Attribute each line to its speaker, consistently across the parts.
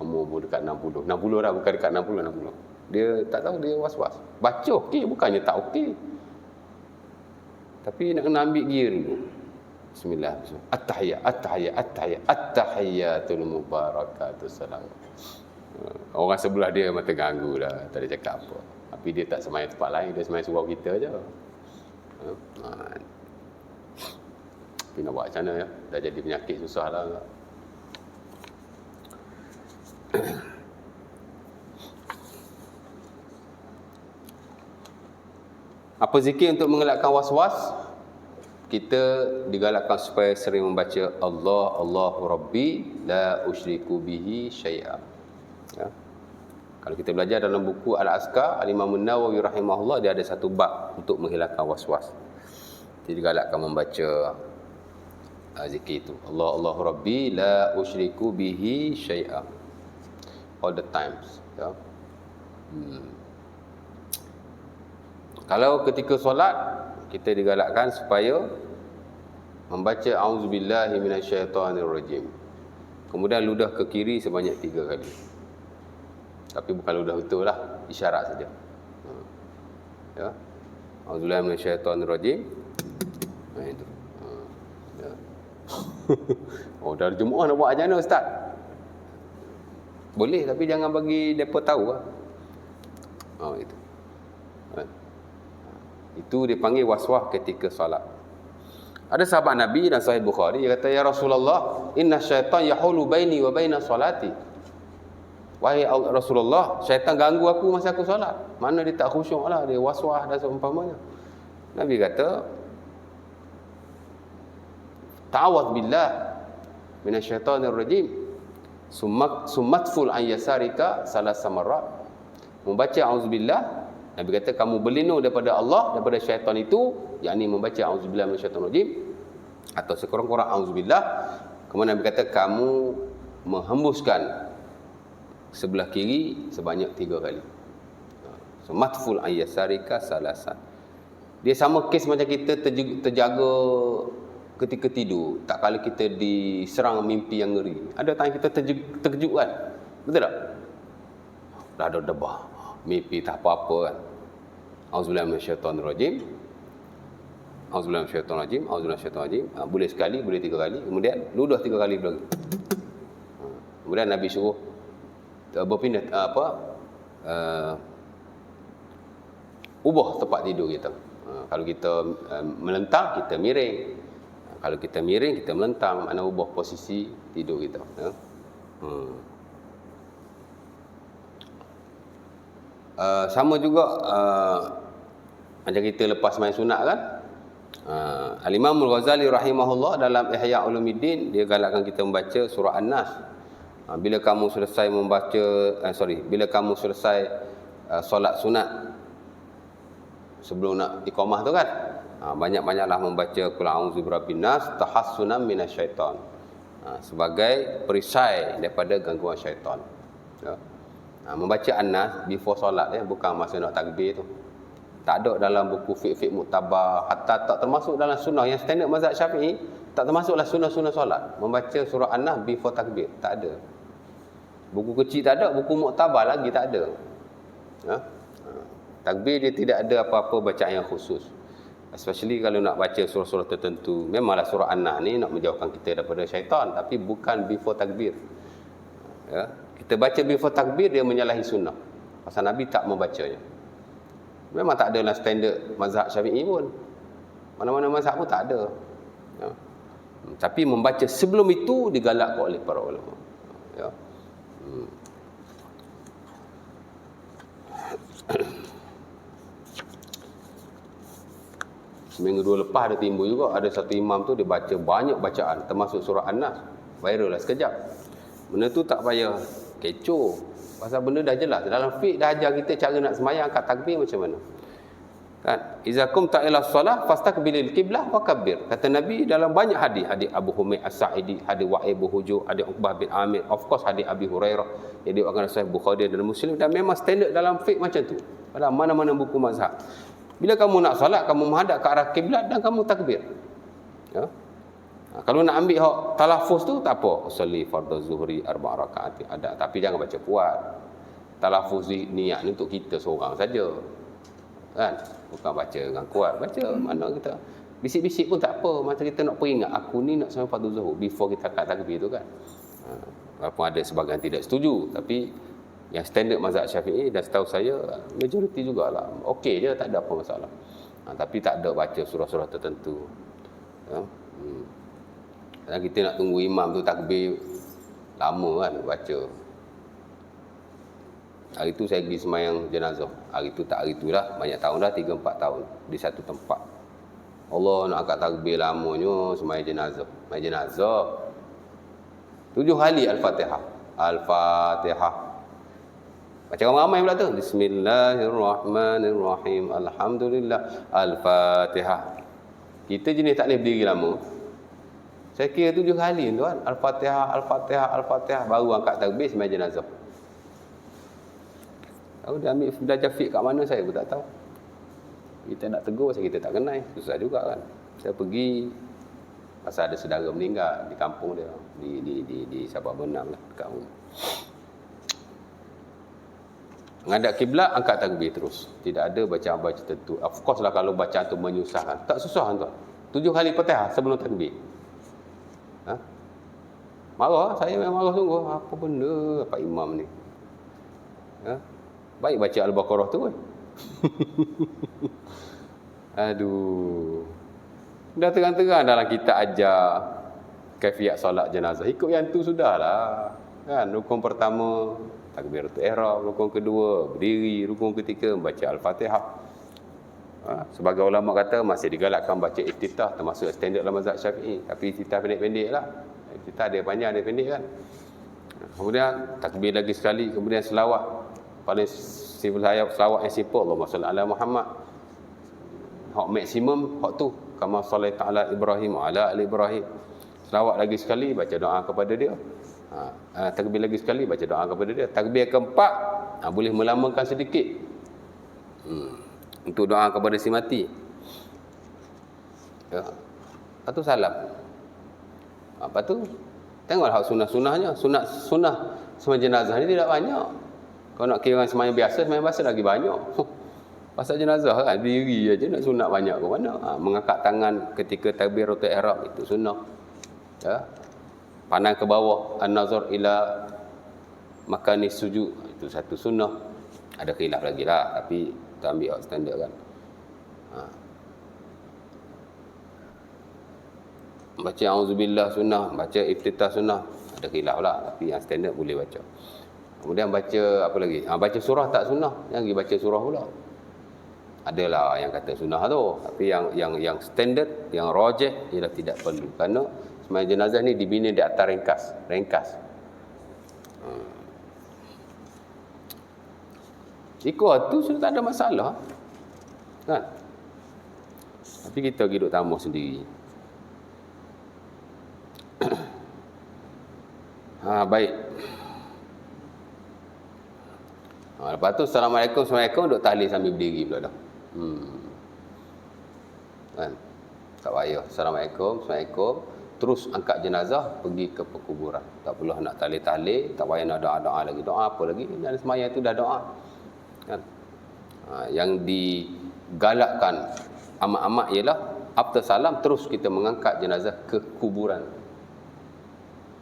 Speaker 1: umur dekat 60 dah, bukan dekat 60. Dia tak tahu, dia was-was. Baca okey, bukannya tak okey. Tapi nak kena ambil gear dulu. Bismillah. At-tahiyyatul mubarakatus salam. Orang sebelah dia mata ganggu dah, tak ada cakap apa. Tapi dia tak semayang tempat lain, dia semayang surau kita je. Tapi nak buat macam mana ya? Dah jadi penyakit susah lah. Apa zikir untuk mengelakkan was-was? Kita digalakkan supaya sering membaca Allahu Rabbi la usyriku bihi syai'a. Ya. Kalau kita belajar dalam buku Al-Azkar, Al-Imam An-Nawawi rahimahullah, dia ada satu bab untuk menghilangkan was-was. Dia digalakkan membaca zikir itu. Allahu Rabbi la usyriku bihi syai'a. All the times. Ya. Kalau ketika solat, kita digalakkan supaya membaca auzubillahi minasyaitonirrajim. Kemudian ludah ke kiri sebanyak 3 kali. Tapi bukan ludah betul lah, isyarat saja. Ya. Auzubillahi minasyaitonirrajim. Itu. Ya. Oh, dah Jumaat nak buat macam mana ustaz? Boleh, tapi jangan bagi depa tahu lah. Itu. Itu dipanggil waswas ketika solat. Ada sahabat Nabi dan Sahih Bukhari, dia kata, ya Rasulullah, inna syaitan yahulu baini wa baina salati. Wahai Rasulullah, syaitan ganggu aku masa aku solat. Mana dia tak khusyuk lah, dia waswas dan seumpamanya. Nabi kata, ta'awad billah minasyaitonir rajim. Summatful an yasarika salasa marrat. Membaca auzubillah, Nabi kata kamu berlindung daripada Allah, daripada syaitan itu, yakni membaca auzubillah minasyaitonir rajim atau sekurang-kurang auzubillah. Kemudian Nabi kata kamu menghembuskan sebelah kiri sebanyak 3 kali. So matful ayyasarika salasan. Dia sama kes macam kita terjaga ketika tidur, tak kala kita diserang mimpi yang ngeri. Ada time kita terkejut kan? Betul tak? Dah ada debah, mimpi tak apa-apa kan. Auzubillahi minasyaitonirrajim. Auzubillahi minasyaitonirrajim. Auzubillahi minasyaitonirrajim. Boleh sekali, boleh 3 kali. Kemudian ludah 3 kali lagi. Kemudian Nabi suruh berpindah ubah tempat tidur kita. Kalau kita melentang, kita miring. Kalau kita miring, kita melentang. Mana ubah posisi tidur kita. Sama juga macam kita lepas main sunat kan. Al-Imam Al-Ghazali rahimahullah dalam Ihya Ulumuddin, dia galakkan kita membaca surah An-Nas. Bila kamu selesai bila kamu selesai solat sunat, sebelum nak iqamah tu kan, banyak-banyaklah membaca qul a'udzu birabbin nas tahassunan minasyaiton, sebagai perisai daripada gangguan syaitan. Ya. Membaca An-Nas before solat, bukan masa nak takbir tu. Tak ada dalam buku fiqh muktabar, hatta tak termasuk dalam sunnah yang standard mazhab Syafi'i, tak termasuklah sunnah-sunnah solat membaca surah An-Nas before takbir, tak ada. Buku kecil tak ada, buku muktabar lagi tak ada. Takbir dia tidak ada apa-apa bacaan yang khusus. Especially kalau nak baca surah-surah tertentu. Memanglah surah An-Nas ni nak menjauhkan kita daripada syaitan, tapi bukan before takbir. Ya. Kita baca before takbir, dia menyalahi sunnah. Pasal Nabi tak membacanya. Memang tak ada dalam standard mazhab Syafi'i pun. Mana-mana mazhab pun tak ada. Ya. Tapi membaca sebelum itu digalakkan oleh para ulama. Ya. Seminggu 2 lepas ada timbul juga, ada satu imam tu dia baca banyak bacaan termasuk surah An-Nas. Viral lah sekejap. Benda tu tak payah kecoh. Pasal benda dah jelas. Dalam fiqh dah ajar kita cara nak sembahyang, angkat takbir macam mana. Kan? Iza qumta ila shalah fastaqbilil qiblah wa kabbir. Kata Nabi dalam banyak hadis, hadis Abu Humaid As-Sa'idi, hadis Wa'il bin Hujur, hadis Uqbah bin Amir, of course hadis Abi Hurairah yang diwakilkan Sahih Bukhari dan Muslim, dan memang standard dalam fiqh macam tu. Dalam mana-mana buku mazhab. Bila kamu nak solat, kamu menghadap ke arah kiblat dan kamu takbir. Ya. Kalau nak ambil hak talafuz tu tak apa. Usolli fardhu zuhri 4 rakaat ada, tapi jangan baca kuat. Talafuz niat ni untuk kita seorang saja. Kan? Bukan baca dengan kuat. Baca mana kita bisik-bisik pun tak apa. Macam kita nak peringat aku ni nak sampai fardhu zuhur before kita angkat takbir tu kan. Walaupun ada sebahagian tidak setuju, tapi yang standard mazhab Syafi'i dan setahu saya majoriti jugalah. Okey je, tak ada apa masalah. Tapi tak ada baca surah-surah tertentu. Kadang kita nak tunggu imam tu takbir lama kan baca. Hari tu saya pergi semayang jenazah. Hari tu tak hari tu lah, banyak tahun dah, 3-4 tahun di satu tempat. Allah nak angkat takbir lamanya semayang jenazah. Semayang jenazah 7 kali Al-Fatihah. Al-Fatihah. Macam ramai-ramai pula tu. Bismillahirrahmanirrahim. Alhamdulillah. Al-Fatihah. Kita jenis tak boleh berdiri lama. Saya kira 7 kali tuan. Al-Fatihah, Al-Fatihah, Al-Fatihah. Baru angkat takbir semayang jenazah. Tahu dia ambil belajar fiqh kat mana saya pun tak tahu. Kita nak tegur pasal kita tak kenal. Susah juga kan. Saya pergi pasal ada saudara meninggal di kampung dia, di Sabah Benam lah, dekat rumah. Menghadap kiblat, angkat takbir terus. Tidak ada bacaan-bacaan tertentu. Of course lah kalau bacaan tu menyusahkan. Tak susah tuan. 7 kali Fatihah sebelum takbir. Marah, saya memang marah sungguh. Apa benda Pak Imam ni? Baik baca Al-Baqarah tu kan. Aduh. Dah terang-terang dalam kita ajar kaifiat solat jenazah. Ikut yang tu sudahlah. Kan, rukun pertama takbiratul ihram, rukun kedua berdiri, rukun ketiga membaca Al-Fatihah. Sebagai ulama kata masih digalakkan baca iftitah, termasuk standard dalam mazhab Syafi'i, tapi iftitah pendek-pendek lah. Iftitah ada panjang ada pendek kan. Kemudian takbir lagi sekali, kemudian selawat. Paling simple saya selawat yang simple, Allahumma shalli ala Muhammad. Hak maksimum hak tu, kama shalaita ala Ibrahim wa ala ali Ibrahim. Selawat lagi sekali, baca doa kepada dia. Takbir lagi sekali, baca doa kepada dia. Takbir keempat, boleh melamakan sedikit. Untuk doa kepada si mati. Lepas tu salam. Lepas tu tengoklah hak sunnah-sunnahnya. Sunnah semayang jenazah ni tidak banyak. Kalau nak kira semayang biasa lagi banyak. Pasal jenazah kan, diri aja nak sunat banyak ke mana. Mengangkat tangan ketika takbiratul ihram itu sunnah. Pandang ke bawah, an-nazar ila makani sujud, itu satu sunnah. Ada khilaf lagi lah, tapi kita ambil standard kan. Baca auzubillah sunnah, baca iftitah sunnah, ada khilaf lah, tapi yang standard boleh baca. Kemudian baca apa lagi? Baca surah tak sunnah, yang pergi baca surah pula. Adalah yang kata sunnah tu, tapi yang standard, yang rajih ialah tidak perlu, kerana semayang jenazah ni dibina di atas ringkas. Ikut tu sudah tak ada masalah kan? Tapi kita pergi duduk tamu sendiri. Baik. Lepas tu Assalamualaikum duduk tahlil sambil berdiri pula dah. Kan? Tak payah. Assalamualaikum. Terus angkat jenazah pergi ke perkuburan. Tak perlu nak tahlil-tahlil, tak payah nak doa-doa lagi. Doa apa lagi? Dan semayang itu dah doa. Kan? Yang digalakkan amat-amat ialah after salam terus kita mengangkat jenazah ke kuburan.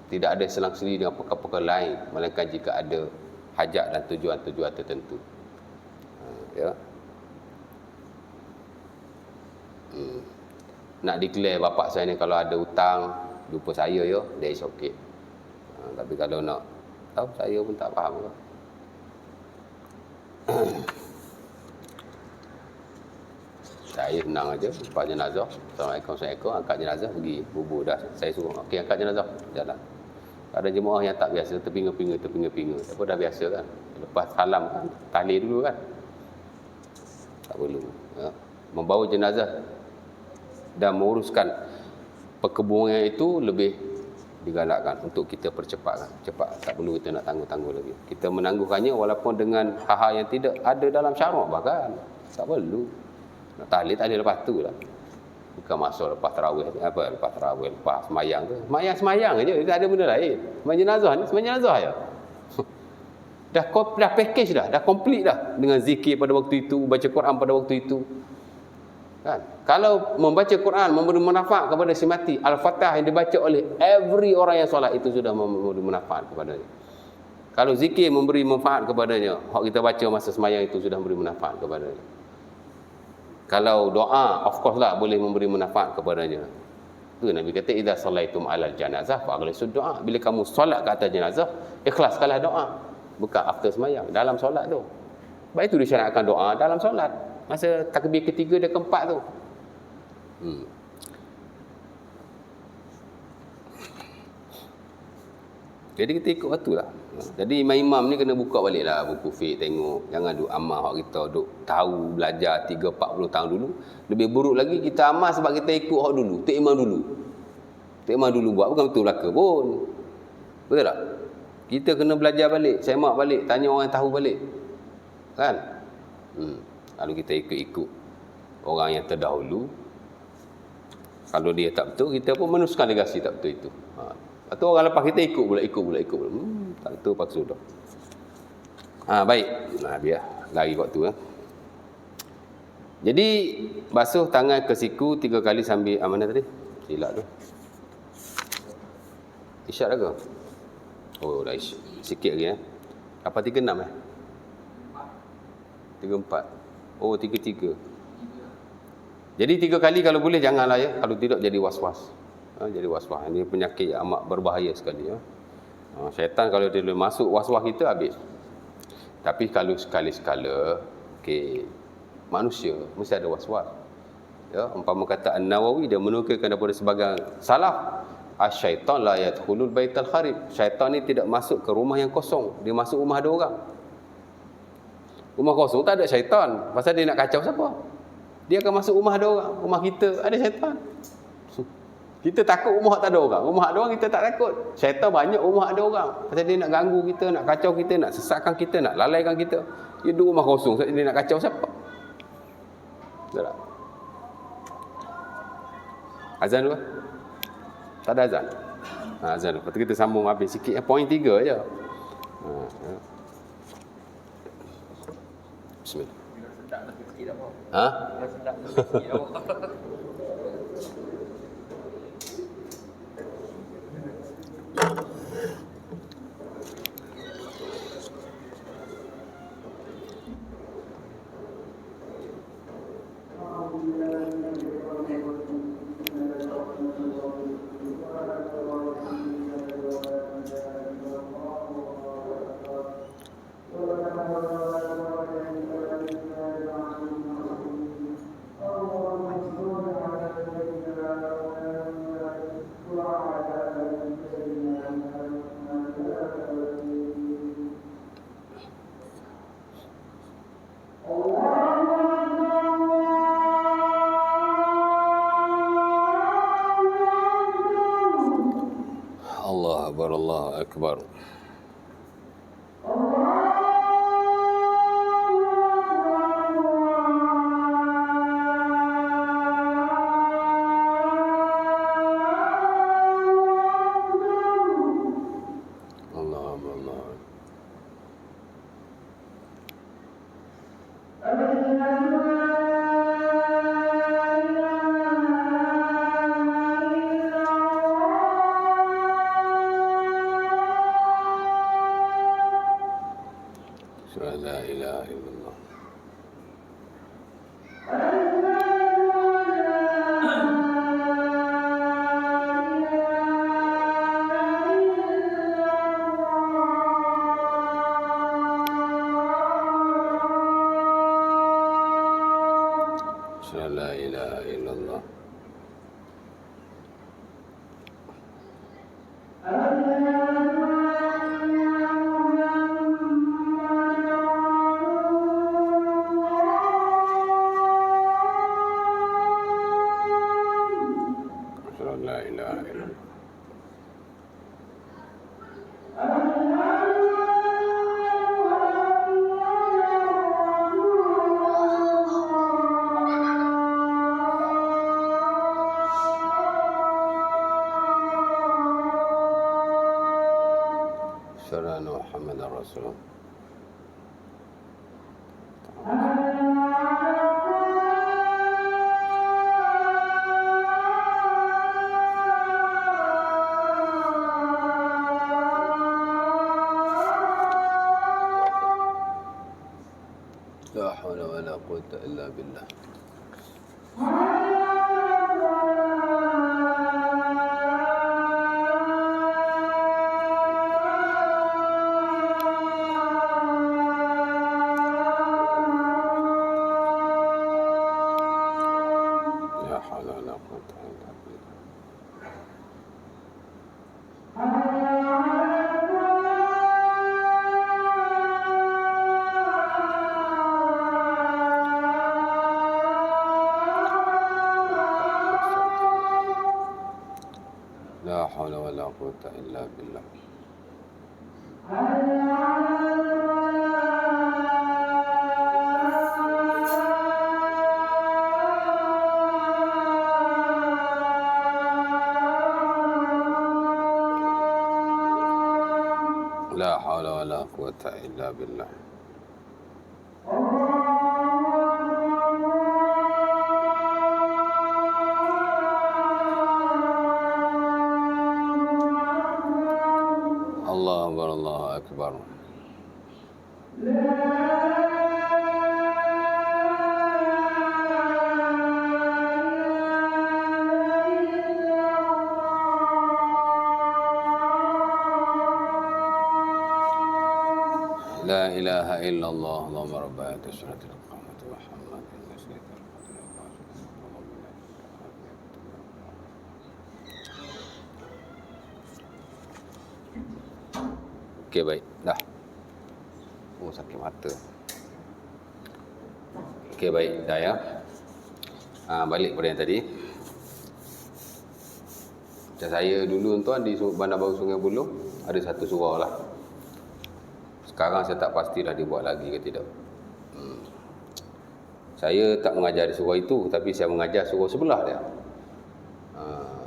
Speaker 1: Tidak ada selang-seli dengan perkara-perkara lain, melainkan jika ada hajat dan tujuan-tujuan tertentu. Ya. Nak declare bapak saya ni kalau ada hutang jumpa saya ya, that is okay. Tapi kalau nak tahu, saya pun tak faham ke. Saya senang aja, lepas jenazah, Assalamualaikum, angkat jenazah pergi bubur dah. Saya suruh, okey angkat jenazah, jalan. Ada jemaah yang tak biasa, terpinga-pinga. Apa dah biasa kan. Lepas salam kan, tahlil dulu kan. Tak perlu. Ya. Membawa jenazah dan menguruskan perkebunan itu lebih digalakkan untuk kita percepatkan. Cepat, tak perlu kita nak tangguh-tangguh lagi. Kita menangguhkannya walaupun dengan hal-hal yang tidak ada dalam syarak bahkan. Tak perlu. Nak tahlil lepas tu lah. Bukan masuk lepas tarawih, lepas semayang tu. Semayang je, tak ada benda lain. Semayang jenazah ni, semayang jenazah je. Dah package dah complete dah. Dengan zikir pada waktu itu, baca Quran pada waktu itu. Kan? Kalau membaca Quran memberi manfaat kepada si mati, Al-Fatihah yang dibaca oleh every orang yang solat itu sudah memberi manfaat kepadanya. Kalau zikir memberi manfaat kepadanya, hak kita baca masa semayang itu sudah memberi manfaat kepadanya. Kalau doa, of course lah boleh memberi manfaat kepadanya. Tu Nabi kata, idza sallaitum alal janazah faghlisud doa. Bila kamu solat ke atas jenazah, ikhlaskanlah doa. Bukan after semayang, dalam solat tu. Sebab itu disyaratkan doa dalam solat. Masa takbir ketiga dan keempat tu. Jadi kita ikut waktu lah. Jadi imam-imam ni kena buka balik lah buku fiqh, tengok. Jangan duk amal hak kita duk tahu belajar 30-40 tahun dulu. Lebih buruk lagi kita amal sebab kita ikut hak dulu. Tak imam dulu buat, bukan betul belaka pun. Betul tak? Kita kena belajar balik, semak balik, tanya orang yang tahu balik. Kan? Lalu kita ikut orang yang terdahulu. Kalau dia tak betul, kita pun meneruskan legasi tak betul itu. Atau orang lepas kita ikut pula. Tak betul paksa dah. Baik. Biar lari waktu. Jadi basuh tangan ke siku 3 kali sambil mana tadi? Silap tu. Isyak dah ke? Oh, dah isyak. Sikit lagi Apa 36 34. Oh, 33. Jadi 3 kali kalau boleh janganlah ya. Kalau tidak jadi was-was. Jadi was-was. Ini penyakit yang amat berbahaya sekali ya. Syaitan kalau dia masuk was-was kita habis. Tapi kalau sekali-sekala manusia mesti ada was-was. Ya, umpama kata An-Nawawi dia menukilkan daripada sebagian salaf, asy-syaitan la yadkhulul baital kharib. Syaitan ni tidak masuk ke rumah yang kosong, dia masuk rumah ada orang. Rumah kosong tak ada syaitan, pasal dia nak kacau siapa? Dia akan masuk rumah ada orang. Rumah kita ada syaitan. Kita takut rumah tak ada orang. Rumah ada orang kita tak takut. Syaitan banyak rumah ada orang. Pasal dia nak ganggu kita, nak kacau kita, nak sesatkan kita, nak lalaikan kita. Dia duduk rumah kosong, dia nak kacau siapa? Betul tak? Azan dulu? Tak ada azan? Azan dulu. Lepas tu kita sambung habis sikit. Poin 3 je. Bismillah. Allahu Akbar. La ilaha illallah. La ilaha illallah. La ilaha illallah. asyhadu anna Muhammadar Rasulullah. La haula wala quwwata illa billah. La haula wala quwwata illa billah. La haula wala quwwata illa billah. La haula wala quwwata illa billah. Allahu akbar, Allahu akbar. La ilaha illallah, Allahumma rabb hadhihi as-salati al-qamati Muhammadin sayyidil Okey, baik. Dah. Oh, sakit mata. Okey, baik. Dah ya. Balik pada yang tadi. Macam saya dulu tuan di Bandar Baru Sungai Buloh, ada satu surau lah. Sekarang saya tak pastilah dia buat lagi ke tidak. Saya tak mengajar di surau itu, tapi saya mengajar surau sebelah dia.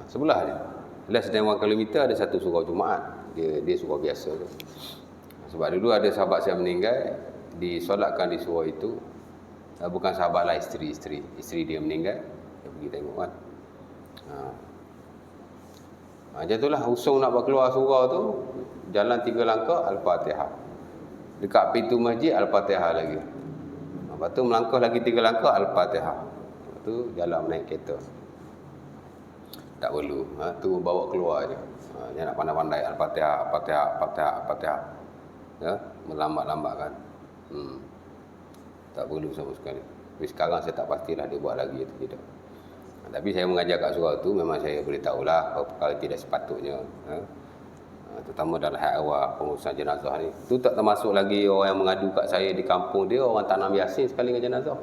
Speaker 1: Sebelah dia. Less than 1 kilometer ada satu surau Jumaat. Dia surau biasa tu. Sebab dulu ada sahabat saya meninggal, disolatkan di surau itu. Bukan sahabat lah, isteri dia meninggal. Dia pergi tengok kan. Macam itulah, usung nak keluar surau tu, jalan 3 langkah, Al-Fatihah. Dekat pintu masjid, Al-Fatihah lagi. Lepas tu melangkah lagi 3 langkah, Al-Fatihah. Lepas tu jalan naik kereta. Tak perlu. Tu bawa keluar je. Dia nak pandai-pandai Al-Fatihah, Al-Fatihah, Al-Fatihah, Al-Fatihah. Ya, melambat-lambatkan. Tak perlu sama sekali. Tapi sekarang saya tak pastilah dia buat lagi atau tidak. Tapi saya mengajar kat surau tu, memang saya beritahulah perkara tidak sepatutnya. Terutama dalam hal awal pengurusan jenazah ni. Tu tak termasuk lagi orang yang mengadu kat saya di kampung dia, orang tanam yasin sekali dengan jenazah.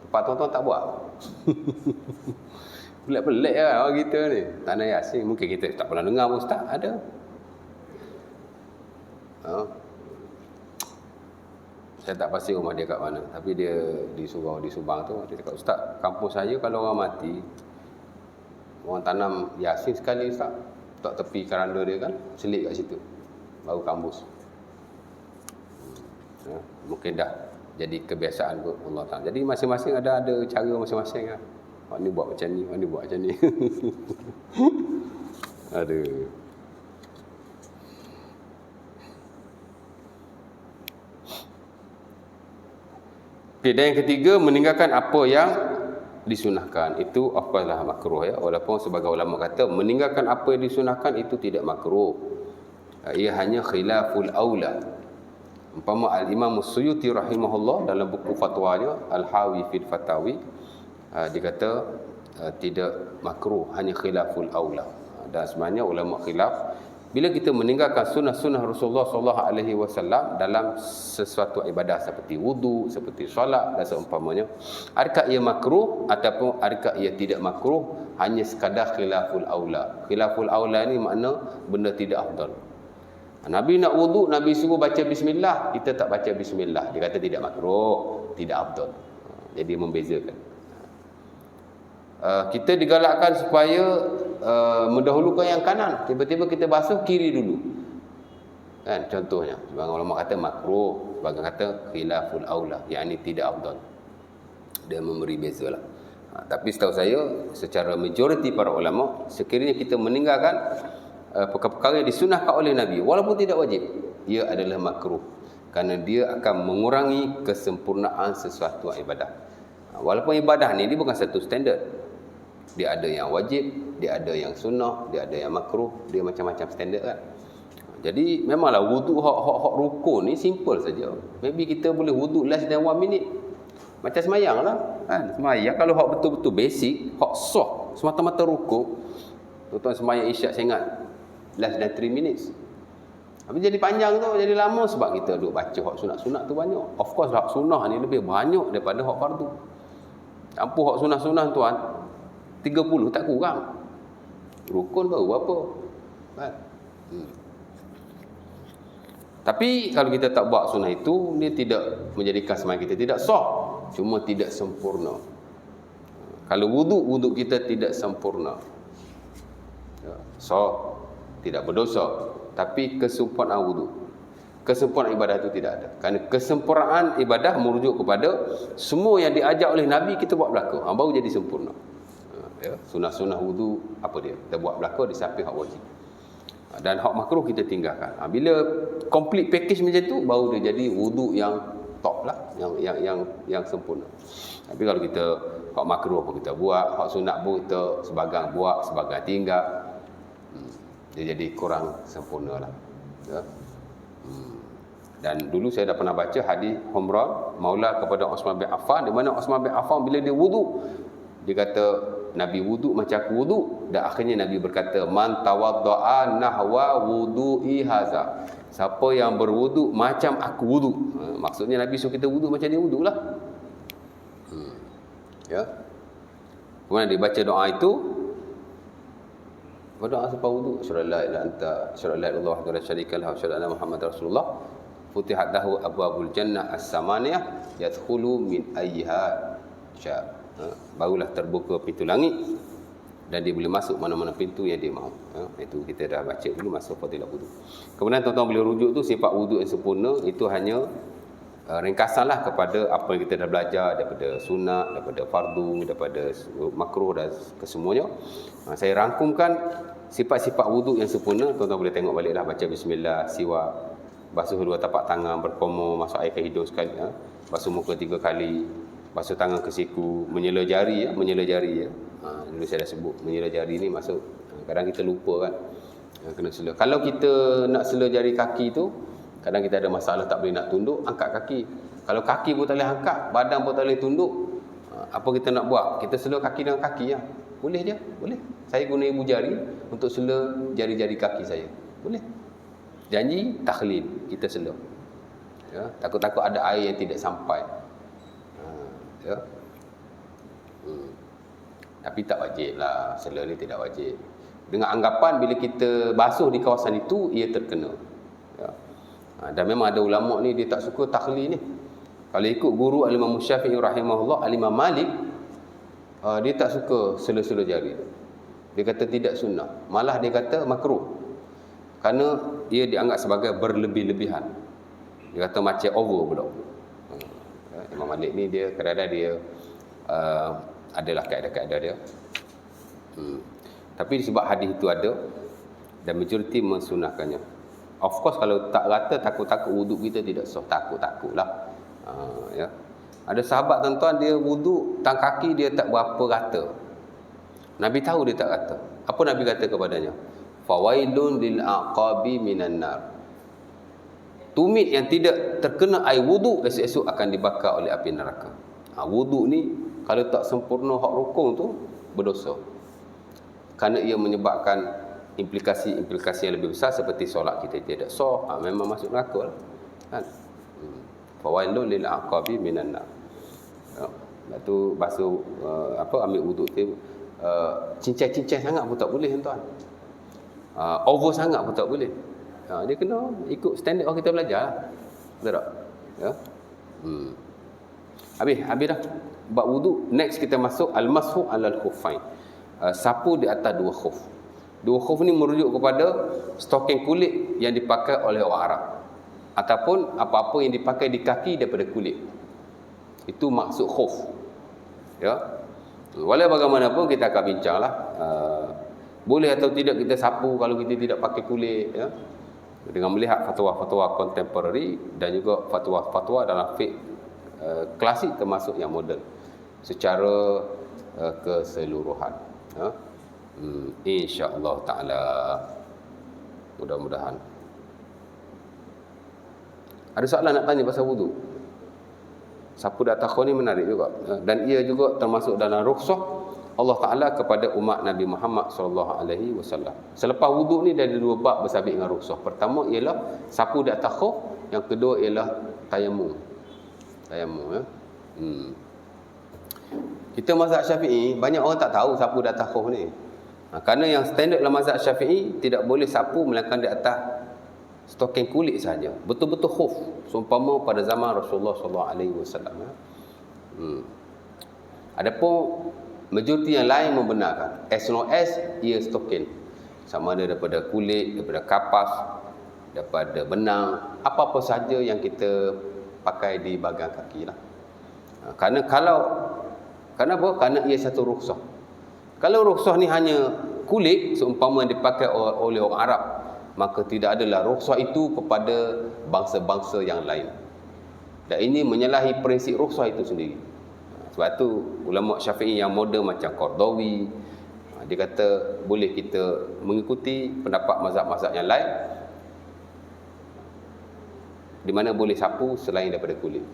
Speaker 1: Tempat tuan-tuan tak buat. Pelik-pelik lah orang kita ni. Tanam yasin, mungkin kita tak pernah dengar pun, ustaz ada. Saya tak pasti rumah dia kat mana, tapi dia di surau di Subang tu, dia cakap, ustaz, kampung saya kalau orang mati, orang tanam yasin sekali, ustaz. Tak tepi keranda dia kan, selit kat situ, baru kambus. Mungkin dah jadi kebiasaan kot Allah Ta'ala. Jadi masing-masing ada cara masing-masing kan. Orang ni buat macam ni, orang ni buat macam ni. Aduh. Okay, dan yang ketiga, meninggalkan apa yang disunahkan. Itu of course lah makruh ya. Walaupun sebagai ulama kata meninggalkan apa yang disunahkan itu tidak makruh. Ia hanya khilaful aula. Umpama al-Imam Suyuti rahimahullah dalam buku fatwanya Al-Hawi fil Fatawi, dia kata tidak makruh, hanya khilaful aula. Dan sebenarnya ulama khilaf bila kita meninggalkan sunnah-sunnah Rasulullah SAW dalam sesuatu ibadah seperti wudu, seperti solat dan seumpamanya, adakah ia makruh ataupun adakah ia tidak makruh, hanya sekadar khilaful aula. Khilaful aula ni makna benda tidak afdal. Nabi nak wudu, Nabi suruh baca bismillah, kita tak baca bismillah, dia kata tidak makruh, tidak afdal. Jadi membezakan. Kita digalakkan supaya mendahulukan yang kanan, tiba-tiba kita basuh kiri dulu. Kan contohnya, sebagian ulama kata makruh, sebagian kata khilaful aula, yakni tidak afdal. Dia memberi bezalah. Tapi setahu saya secara majoriti para ulama, sekiranya kita meninggalkan perkara-perkara yang disunahkan oleh Nabi walaupun tidak wajib, ia adalah makruh kerana dia akan mengurangi kesempurnaan sesuatu ibadah. Walaupun ibadah ni dia bukan satu standard. Dia ada yang wajib, dia ada yang sunnah, dia ada yang makruh, dia macam-macam standard kan. Jadi memanglah wuduk hak rukun ni simple saja. Maybe kita boleh wuduk less than 1 minute. Macam semayang lah kan. Semayang kalau hak betul-betul basic, hak soh semata-mata rukuk, tuan-tuan semayang isyak saya ingat less than 3 minutes. Tapi jadi panjang tu, jadi lama sebab kita duk baca hak sunat-sunat tu banyak. Of course hak sunnah ni lebih banyak daripada hak fardu. Campur hak sunah-sunah tuan 30 tak kurang. Rukun baru berapa kan? Tapi kalau kita tak buat sunnah itu, dia tidak menjadikan sembahyang kita tidak sah, cuma tidak sempurna. Kalau wuduk kita tidak sempurna, sah, tidak berdosa, tapi kesempurnaan wuduk, kesempurnaan ibadah itu tidak ada. Kerana kesempurnaan ibadah merujuk kepada semua yang diajak oleh Nabi kita buat belaka, baru jadi sempurna. Sunah-sunah wuduk apa dia? Kita buat belaka di samping hak wajib. Dan hak makruh kita tinggalkan. Bila complete package macam tu, baru dia jadi wuduk yang top lah, yang sempurna. Tapi kalau kita hak makruh pun kita buat, hak sunat pun kita sebagang buat, sebagang tinggal, dia jadi kurang sempurna lah. Ya. Dan dulu saya dah pernah baca hadis Humran Maula kepada Osman bin Affan, di mana Osman bin Affan bila dia wuduk, dia kata Nabi wuduk macam aku wuduk, dan akhirnya Nabi berkata man tawaddaa nahwa wudu'i haza, siapa yang berwuduk macam aku wuduk. Maksudnya Nabi suruh kita wuduk macam dia wuduk lah. Ya. Kemudian dia baca doa itu, berdoa sampai wuduk, asyhadu la ilaha illa anta, asyhadu la ilaha illallah wa la syarika lahu, asyhadu anna muhammadar rasulullah, futihat lahu abwabul jannah as-samaniyah yadkhulu min ayyiha sya. Barulah terbuka pintu langit dan dia boleh masuk mana-mana pintu yang dia mahu. Itu kita dah baca dulu masuk fadilah wuduk. Kemudian tuan-tuan boleh rujuk tu sifat wuduk yang sempurna itu hanya ringkasanlah kepada apa yang kita dah belajar daripada sunat, daripada fardu, daripada makruh dan kesemuanya. Saya rangkumkan sifat-sifat wuduk yang sempurna. Tuan-tuan boleh tengok baliklah, baca bismillah, siwak, basuh 2 tapak tangan, berkomor, masuk air ke hidung sekali, basuh muka 3 kali, basuh tangan ke siku, menyela jari ya. Dulu saya dah sebut menyela jari ni masuk. Kadang kita lupa kan. Kena sela. Kalau kita nak sela jari kaki tu, kadang kita ada masalah tak boleh nak tunduk, angkat kaki. Kalau kaki pun tak boleh angkat, badan pun tak boleh tunduk, apa kita nak buat? Kita sela kaki dengan kaki ya. Boleh je, boleh. Saya guna ibu jari untuk sela jari-jari kaki saya. Boleh. Janji takhlil, kita sela. Ya, takut-takut ada air yang tidak sampai. Ya. Tapi tak wajib lah, sela ni tidak wajib. Dengan anggapan bila kita basuh di kawasan itu, ia terkena. Ya. Dan memang ada ulama ni dia tak suka takhlil ni. Kalau ikut guru Al-Imam Syafi'i rahimahullah, Al-Imam Malik, dia tak suka sela-sela jari. Dia kata tidak sunnah, malah dia kata makruh. Kerana ia dianggap sebagai berlebih-lebihan. Dia kata macam over pula. Imam Malik ni dia kadang-kadang dia adalah kaedah-kaedah dia. Tapi sebab hadis itu ada dan majoriti mensunahkannya. Of course kalau tak rata, takut-takut wuduk kita tidak sah, takutlah. Ya. Ada sahabat tuan-tuan dia wuduk tang kaki dia tak berapa rata. Nabi tahu dia tak rata. Apa Nabi kata kepadanya? Fawailun lil aqabi minan nar. Tumit yang tidak terkena air wuduk esok-esok akan dibakar oleh api neraka. Wuduk ni kalau tak sempurna hak rukun tu berdosa. Kerana ia menyebabkan implikasi-implikasi yang lebih besar seperti solat kita tidak sah, memang masuk neraka lah. Kan? Fawailun lil aqabi minan nar. Lepas tu basuh ambil wuduk tu cincai-cincai sangat pun tak boleh tuan. Over sangat pun tak boleh. Dia kena ikut standard orang kita belajar lah. Betul tak? Ya? Habis dah bab wuduk. Next kita masuk al-mashu alal khuffain. sapu di atas dua khuf. Dua khuf ni merujuk kepada stoking kulit yang dipakai oleh orang Arab, ataupun apa-apa yang dipakai di kaki daripada kulit. Itu maksud khuf. Ya. Walau bagaimanapun kita akan bincanglah boleh atau tidak kita sapu kalau kita tidak pakai kulit, ya. Dengan melihat fatwa-fatwa contemporary dan juga fatwa-fatwa dalam fiqh klasik termasuk yang moden secara keseluruhan, ya. Insya-Allah taala, mudah-mudahan. Ada soalan nak tanya pasal wudu? Sapu di atas khuf ni menarik juga, dan ia juga termasuk dalam rukhsah Allah Taala kepada umat Nabi Muhammad sallallahu alaihi wasallam. Selepas wudu ni ada dua bab bersabit dengan rukhsah. Pertama ialah sapu di atas khuf, yang kedua ialah tayamum. Tayamum, ya. Kita mazhab Syafi'i, banyak orang tak tahu sapu di atas khuf ni. Kerana yang standard dalam mazhab Syafi'i tidak boleh sapu melainkan di atas stoking kulit saja. Betul-betul khuf, seumpama pada zaman Rasulullah sallallahu alaihi wasallam. Adapun majoriti yang lain membenarkan as long as ia stoking, sama ada daripada kulit, daripada kapas, daripada benang, apa-apa saja yang kita pakai di bahagian kaki lah. Kerana apa? Kerana ia satu rukhsah. Kalau rukhsah ni hanya kulit seumpama yang dipakai oleh orang Arab, maka tidak adalah rukhsah itu kepada bangsa-bangsa yang lain. Dan ini menyalahi prinsip rukhsah itu sendiri. Sebab tu ulama Syafi'i yang moden macam Qardawi, dia kata boleh kita mengikuti pendapat mazhab-mazhab yang lain di mana boleh sapu selain daripada kulit.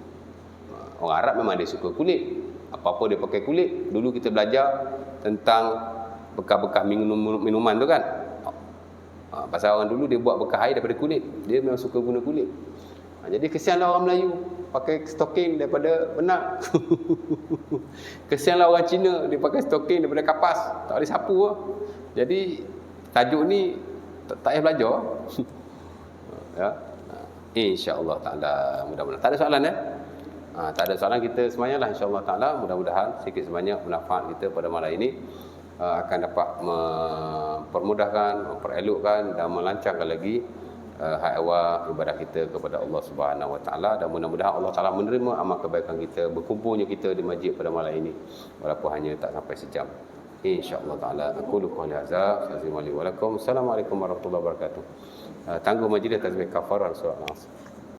Speaker 1: Orang Arab memang dia suka kulit, apa-apa dia pakai kulit. Dulu kita belajar tentang bekas-bekas minuman tu kan. Pasal orang dulu dia buat bekas air daripada kulit. Dia memang suka guna kulit. Jadi kesianlah orang Melayu pakai stocking daripada benang. Kesianlah orang Cina dia pakai stocking daripada kapas, tak boleh sapu lah. Jadi tajuk ni tak payah belajar. Ya. Insya-Allah taala, mudah-mudahan. Tak ada soalan ya? Tak ada soalan, kita semayanglah insya-Allah taala, mudah-mudahan sikit sebanyak manfaat kita pada malam ini akan dapat mempermudahkan, memperelokkan dan melancarkan lagi hal ibadah kita kepada Allah Subhanahu Wa Taala, dan mudah-mudahan Allah Taala menerima amal kebaikan kita, berkumpulnya kita di masjid pada malam ini walaupun hanya tak sampai sejam. Insya-Allah taala. Aku qouli hadza, assalamualaikum warahmatullahi wabarakatuh. Tangguh majlis tasbih kafarah surah Al-Asr.